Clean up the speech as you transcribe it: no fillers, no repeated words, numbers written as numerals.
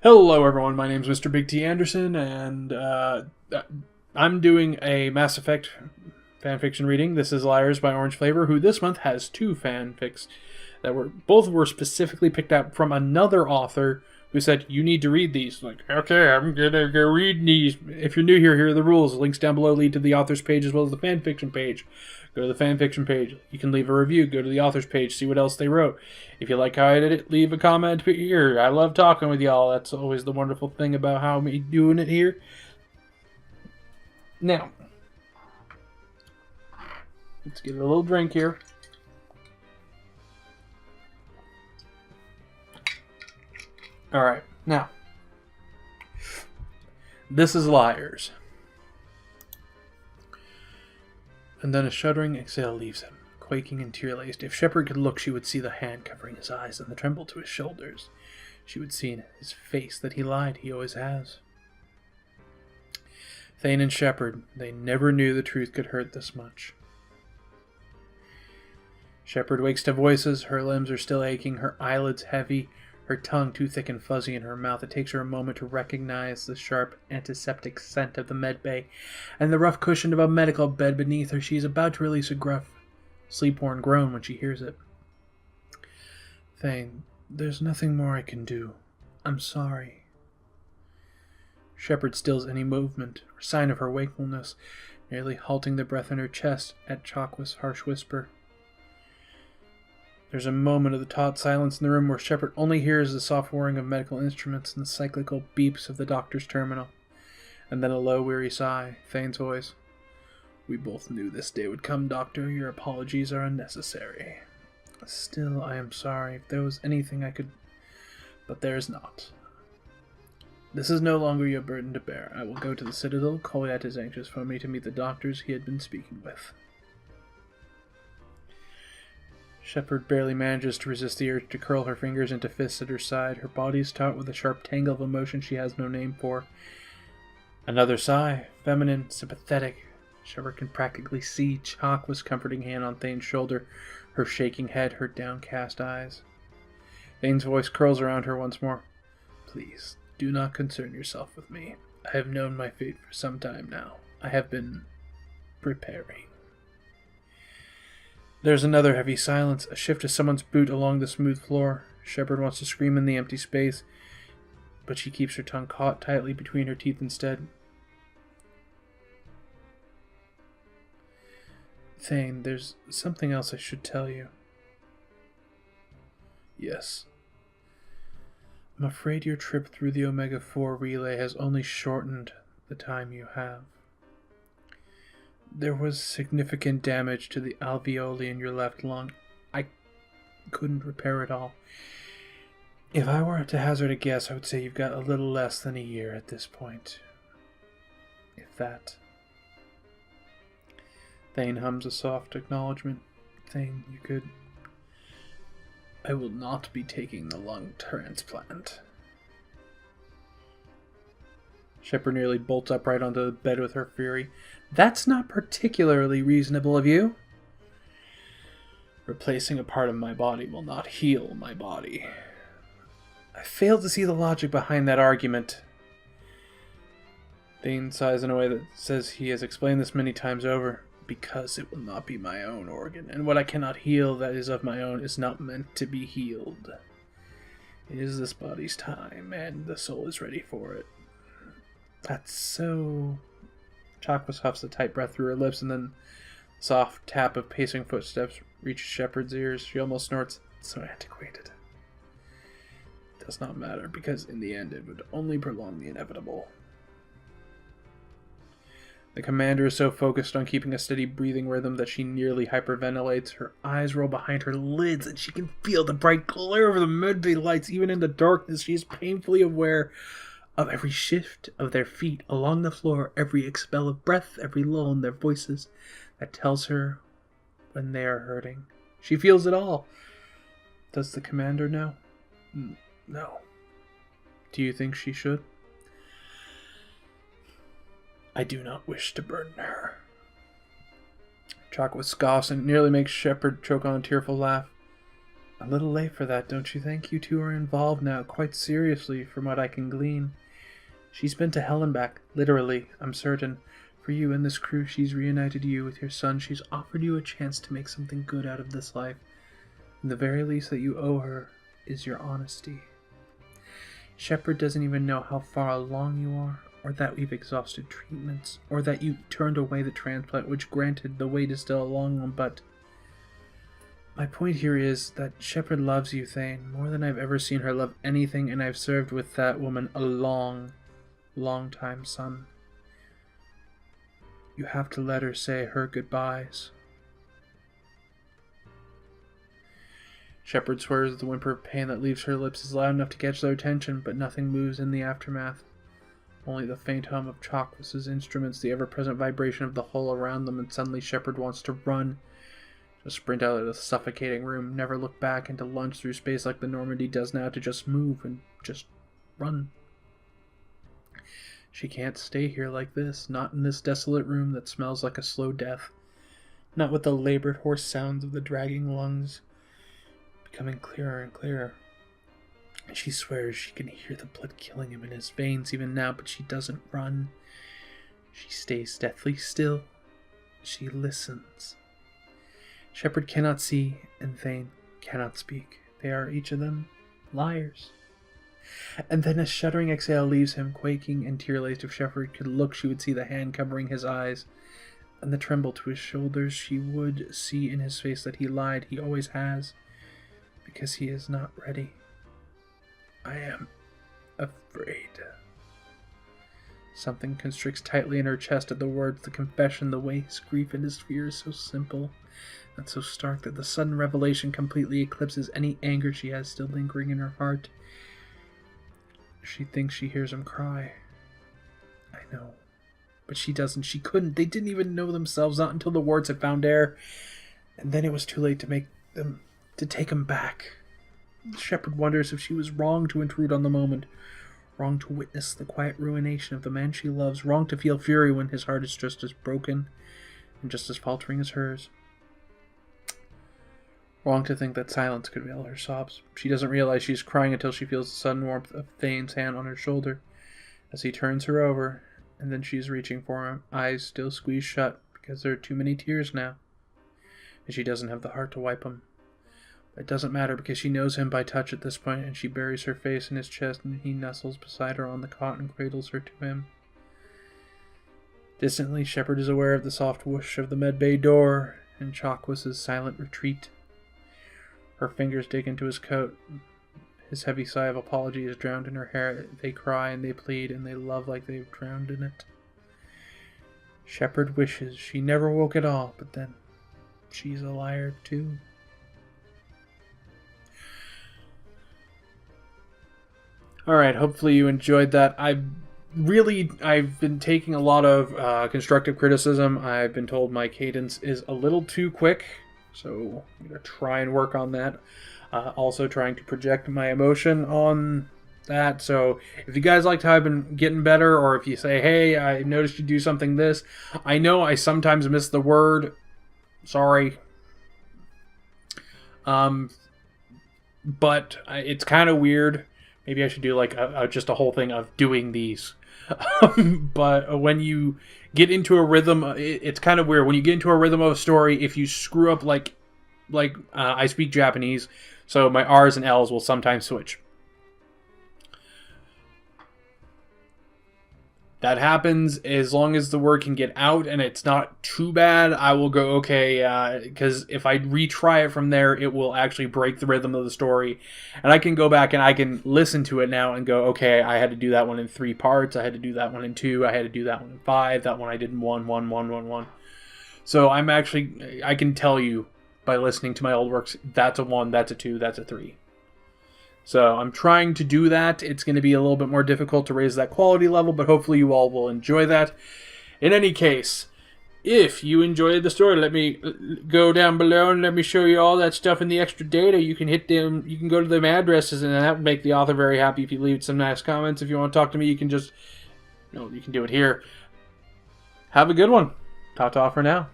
Hello, everyone. My name is Mr. Big T. Anderson, and I'm doing a Mass Effect fanfiction reading. This is Liars by Orangeflavor, who this month has two fanfics that were specifically picked out from another author who said, you need to read these. Like, okay, I'm gonna go read these. If you're new here are the rules. Links down below lead to the author's page as well as the fanfiction page. Go to the fanfiction page. You can leave a review. Go to the author's page. See what else they wrote. If you like how I did it, leave a comment here. I love talking with y'all. That's always the wonderful thing about how me doing it here. Now, let's get a little drink here. Alright, now, this is Liars. And then a shuddering exhale leaves him, quaking and tear-laced. If Shepard could look, she would see the hand covering his eyes and the tremble to his shoulders. She would see in his face that he lied, he always has. Thane and Shepard, they never knew the truth could hurt this much. Shepard wakes to voices, her limbs are still aching, her eyelids heavy, her tongue too thick and fuzzy in her mouth. It takes her a moment to recognize the sharp antiseptic scent of the medbay and the rough cushion of a medical bed beneath her. She is about to release a gruff, sleep-worn groan when she hears it. Thane, there's nothing more I can do. I'm sorry. Shepard stills any movement or sign of her wakefulness, nearly halting the breath in her chest at Chakwa's harsh whisper. There's a moment of the taut silence in the room where Shepard only hears the soft whirring of medical instruments and the cyclical beeps of the doctor's terminal. And then a low, weary sigh, Thane's voice. We both knew this day would come, Doctor. Your apologies are unnecessary. Still, I am sorry. If there was anything I could... But there is not. This is no longer your burden to bear. I will go to the Citadel. Kolyat is anxious for me to meet the doctors he had been speaking with. Shepard barely manages to resist the urge to curl her fingers into fists at her side. Her body is taut with a sharp tangle of emotion she has no name for. Another sigh, feminine, sympathetic. Shepard can practically see Chakwa's comforting hand on Thane's shoulder, her shaking head, her downcast eyes. Thane's voice curls around her once more. Please, do not concern yourself with me. I have known my fate for some time now. I have been preparing. There's another heavy silence, a shift of someone's boot along the smooth floor. Shepard wants to scream in the empty space, but she keeps her tongue caught tightly between her teeth instead. Thane, there's something else I should tell you. Yes. I'm afraid your trip through the Omega-4 relay has only shortened the time you have. There was significant damage to the alveoli in your left lung. I couldn't repair it all. If I were to hazard a guess, I would say you've got a little less than a year at this point. If that. Thane hums a soft acknowledgement. Thane, you could... I will not be taking the lung transplant. Shepard nearly bolts upright onto the bed with her fury. That's not particularly reasonable of you. Replacing a part of my body will not heal my body. I fail to see the logic behind that argument. Thane sighs in a way that says he has explained this many times over. Because it will not be my own organ, and what I cannot heal that is of my own is not meant to be healed. It is this body's time, and the soul is ready for it. That's so... Chakwa huffs a tight breath through her lips, and then the soft tap of pacing footsteps reaches Shepard's ears. She almost snorts. It's so antiquated. It does not matter, because in the end it would only prolong the inevitable. The commander is so focused on keeping a steady breathing rhythm that she nearly hyperventilates. Her eyes roll behind her lids, and she can feel the bright glare of the medbay lights. Even in the darkness, she is painfully aware of every shift of their feet along the floor, every expel of breath, every lull in their voices that tells her when they are hurting. She feels it all. Does the commander know? No. Do you think she should? I do not wish to burden her. Chakwa scoffs and nearly makes Shepard choke on a tearful laugh. A little late for that, don't you think? You two are involved now, quite seriously, from what I can glean. She's been to hell and back, literally, I'm certain. For you and this crew, she's reunited you with your son. She's offered you a chance to make something good out of this life. And the very least that you owe her is your honesty. Shepard doesn't even know how far along you are, or that we've exhausted treatments, or that you turned away the transplant, which granted the wait is still a long one, but my point here is that Shepard loves you, Thane, more than I've ever seen her love anything, and I've served with that woman a long, long time, son. You have to let her say her goodbyes. Shepard swears the whimper of pain that leaves her lips is loud enough to catch their attention, but nothing moves in the aftermath. Only the faint hum of Chalkwis's instruments, the ever-present vibration of the hull around them, and suddenly Shepard wants to run. To sprint out of the suffocating room, never look back, and to lunge through space like the Normandy does now, to just move and just run. She can't stay here like this, not in this desolate room that smells like a slow death, not with the labored hoarse sounds of the dragging lungs becoming clearer and clearer. She swears she can hear the blood killing him in his veins even now, but she doesn't run. She stays deathly still. She listens. Shepard cannot see, and Thane cannot speak. They are each of them liars. And then a shuddering exhale leaves him, quaking and tear-laced. If Shepard could look, she would see the hand covering his eyes, and the tremble to his shoulders. She would see in his face that he lied. He always has, because he is not ready. I am afraid. Something constricts tightly in her chest at the words, the confession, the way his grief and his fear is so simple and so stark that the sudden revelation completely eclipses any anger she has still lingering in her heart. She thinks she hears him cry. I know. But she doesn't. She couldn't. They didn't even know themselves, not until the words had found air. And then it was too late to take him back. Shepard wonders if she was wrong to intrude on the moment, wrong to witness the quiet ruination of the man she loves, wrong to feel fury when his heart is just as broken and just as faltering as hers. Wrong to think that silence could veil her sobs. She doesn't realize she's crying until she feels the sudden warmth of Thane's hand on her shoulder as he turns her over, and then she's reaching for him, eyes still squeezed shut because there are too many tears now, and she doesn't have the heart to wipe them. It doesn't matter because she knows him by touch at this point, and she buries her face in his chest, and he nestles beside her on the cot and cradles her to him. Distantly, Shepard is aware of the soft whoosh of the medbay door and Chalkwis's silent retreat. Her fingers dig into his coat. His heavy sigh of apology is drowned in her hair. They cry and they plead and they love like they've drowned in it. Shepard wishes she never woke at all, but then she's a liar too. Alright, hopefully you enjoyed that. I've been taking a lot of constructive criticism. I've been told my cadence is a little too quick, so I'm going to try and work on that. Also trying to project my emotion on that. So if you guys liked how I've been getting better, or if you say, hey, I noticed you do something this, I know I sometimes miss the word. Sorry. But it's kind of weird. Maybe I should do like just a whole thing of doing these. But when you get into a rhythm, it's kind of weird. When you get into a rhythm of a story, if you screw up like I speak Japanese, so my R's and L's will sometimes switch. That happens as long as the word can get out and it's not too bad. I will go, okay, because if I retry it from there, it will actually break the rhythm of the story. And I can go back and I can listen to it now and go, okay, I had to do that one in 3 parts. I had to do that one in 2. I had to do that one in 5. That one I did in 1. So I can tell you by listening to my old works, that's a 1, that's a 2, that's a 3. So I'm trying to do that. It's going to be a little bit more difficult to raise that quality level, but hopefully you all will enjoy that. In any case, if you enjoyed the story, let me go down below and let me show you all that stuff in the extra data. You can hit them, you can go to them addresses, and that would make the author very happy if you leave some nice comments. If you want to talk to me, you can just, you can do it here. Have a good one. Ta-ta for now.